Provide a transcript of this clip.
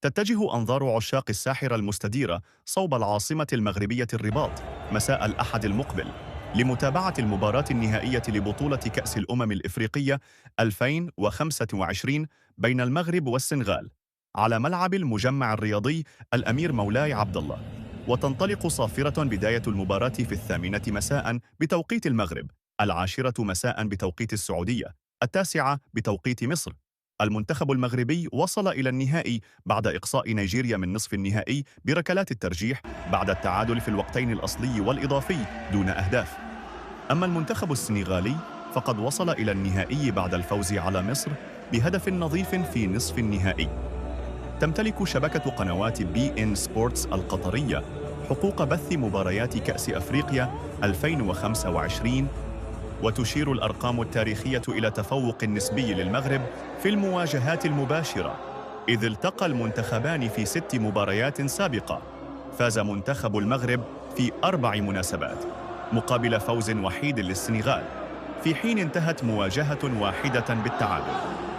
تتجه أنظار عشاق الساحرة المستديرة صوب العاصمة المغربية الرباط مساء الأحد المقبل لمتابعة المباراة النهائية لبطولة كأس الأمم الإفريقية 2025 بين المغرب والسنغال على ملعب المجمع الرياضي الأمير مولاي عبد الله. وتنطلق صافرة بداية المباراة في 8 مساء بتوقيت المغرب، 10 مساء بتوقيت السعودية، 9 بتوقيت مصر. المنتخب المغربي وصل إلى النهائي بعد إقصاء نيجيريا من نصف النهائي بركلات الترجيح بعد التعادل في الوقتين الأصلي والإضافي دون أهداف. أما المنتخب السنغالي فقد وصل إلى النهائي بعد الفوز على مصر بهدف نظيف في نصف النهائي. تمتلك شبكة قنوات بي إن سبورتس القطرية حقوق بث مباريات كأس أفريقيا 2025، وتشير الأرقام التاريخية إلى تفوق نسبي للمغرب في المواجهات المباشرة، إذ التقى المنتخبان في 6 مباريات سابقة. فاز منتخب المغرب في 4 مناسبات مقابل فوز وحيد للسنغال، في حين انتهت مواجهة واحدة بالتعادل.